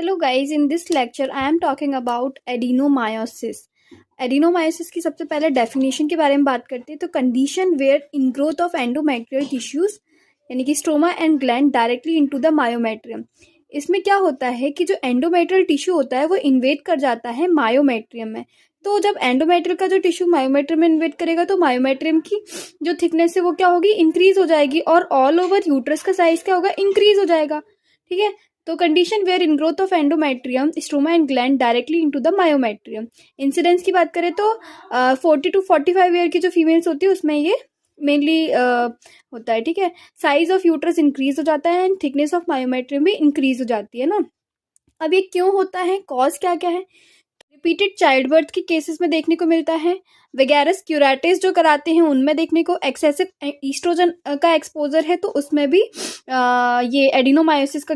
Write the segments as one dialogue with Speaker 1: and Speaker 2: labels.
Speaker 1: Hello guys, in this lecture I am talking about adenomyosis. Adenomyosis की सबसे पहले definition के बारे में बात करते हैं। तो condition where ingrowth of endometrial tissues यानी कि stroma and gland directly into the myometrium. इसमें क्या होता है कि जो एंडोमेट्रियल टिश्यू होता है वो इन्वेट कर जाता है मायोमेट्रियम में। तो जब एंडोमेट्रियल का जो टिश्यू मायोमेट्रियम में इन्वेट करेगा तो मायोमेट्रियम की जो थिकनेस है वो क्या होगी, इंक्रीज हो जाएगी और ऑल ओवर यूट्रस का साइज क्या होगा, इंक्रीज हो जाएगा। ठीक है, तो condition wherein growth of endometrium stroma and gland directly into the myometrium. Incidence की बात करें तो 40 to 45 ईयर की जो फीमेल्स होती है उसमें ये मेनली होता है। ठीक है, साइज ऑफ यूट्रस इंक्रीज हो जाता है एंड थिकनेस ऑफ मायोमेट्रियम भी इंक्रीज हो जाती है ना। अब ये क्यों होता है, कॉज क्या क्या है? रिपीटेड चाइल्ड बर्थ के केसेस में देखने को मिलता है। वेगैरस क्यूराटिस जो कराते हैं उनमें देखने को, एक्सेसिव ईस्ट्रोजन का एक्सपोजर है तो उसमें भी ये एडिनोमायोसिस का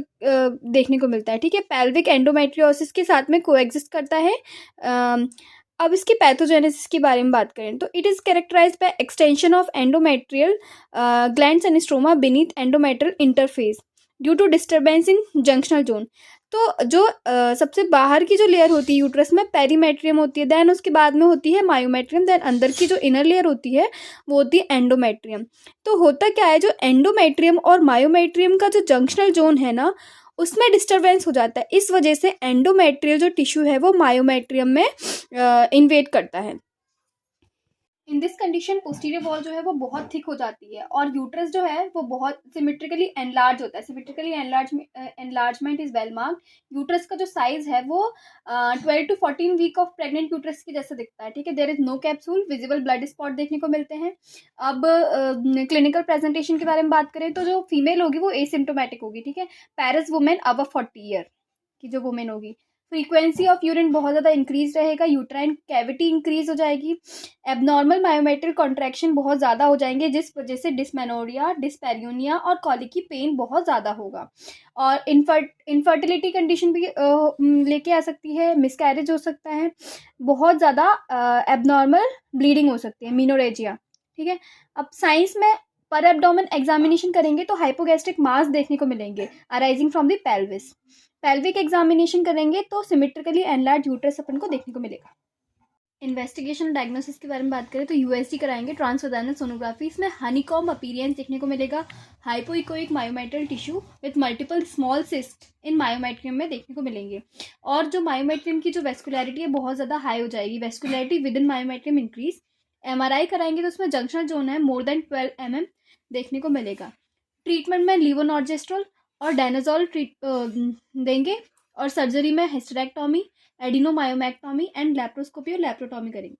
Speaker 1: देखने को मिलता है। ठीक है, पेल्विक एंडोमेट्रियोसिस के साथ में कोएग्जिस्ट करता है। अब इसकी पैथोजेनेसिस के बारे में बात करें तो it is characterised by extension of endometrial glands and stroma beneath endometrial interface due to disturbance in junctional zone. तो जो सबसे बाहर की जो लेयर होती है यूट्रस में पेरीमेट्रियम होती है, देन उसके बाद में होती है मायोमेट्रियम, देन अंदर की जो इनर लेयर होती है वो होती है एंडोमेट्रियम। तो होता क्या है, जो एंडोमेट्रियम और मायोमेट्रियम का जो जंक्शनल जोन है ना उसमें डिस्टर्बेंस हो जाता है। इस वजह से एंडोमेट्रियल जो टिश्यू है वो मायोमेट्रियम में इन्वेट करता है। In this condition posterior wall जो है वो बहुत थिक हो जाती है और यूट्रस जो है वो बहुत सिमेट्रिकली एनलार्ज होता है। Symmetrically enlargement is well marked. Uterus का जो साइज है वो 12 to 14 week of pregnant uterus के जैसा दिखता है। ठीक है, there is no capsule, visible blood spot देखने को मिलते हैं। अब क्लिनिकल प्रेजेंटेशन के बारे में बात करें तो जो फीमेल होगी वो एसिम्टोमेटिक होगी। ठीक है, पैरस वुमेन अबव 40 ईयर की जो वुमेन होगी। फ्रीक्वेंसी ऑफ यूरिन बहुत ज़्यादा इंक्रीज रहेगा, यूट्राइन कैविटी इंक्रीज हो जाएगी, एबनॉर्मल मायोमेट्रियल कॉन्ट्रैक्शन बहुत ज़्यादा हो जाएंगे जिस वजह से डिस्मेनोरिया, डिस्पेरियोनिया और कॉलिक की पेन बहुत ज़्यादा होगा। और इनफर्टिलिटी कंडीशन भी लेके आ सकती है, मिसकैरेज हो सकता है, बहुत ज़्यादा एबनॉर्मल ब्लीडिंग हो सकती है, मीनोरेजिया। ठीक है, अब साइंस में पर एब्डोमेन एग्जामिनेशन करेंगे तो हाइपोगैस्ट्रिक मास देखने को मिलेंगे arising from the pelvis. Pelvic examination करेंगे तो सिमेट्रिकली एनलार्ज यूट्रस अपन को देखने को मिलेगा। इन्वेस्टिगेशन डायग्नोसिस के बारे में बात करें तो यूएसडी कराएंगे, ट्रांसवेजाइनल सोनोग्राफी। इसमें हनीकॉम्ब अपीयरेंस देखने को मिलेगा। Hypoechoic myometrial tissue with multiple small cyst in myometrium में देखने को मिलेंगे। और जो मायोमेट्रियम की जो वेस्कुलैरिटी है बहुत ज़्यादा हाई हो जाएगी, वेस्कुलैरिटी with in myometrium increase. MRI कराएंगे तो उसमें जंक्शनल जोन है मोर देन 12 mm देखने को मिलेगा। ट्रीटमेंट में लीवोनॉर्जेस्ट्रोल और डायनाजोल देंगे और सर्जरी में हिस्टेरेक्टोमी, एडिनोमायोमेक्टोमी एंड लैप्रोस्कोपी और लैप्रोटोमी करेंगे।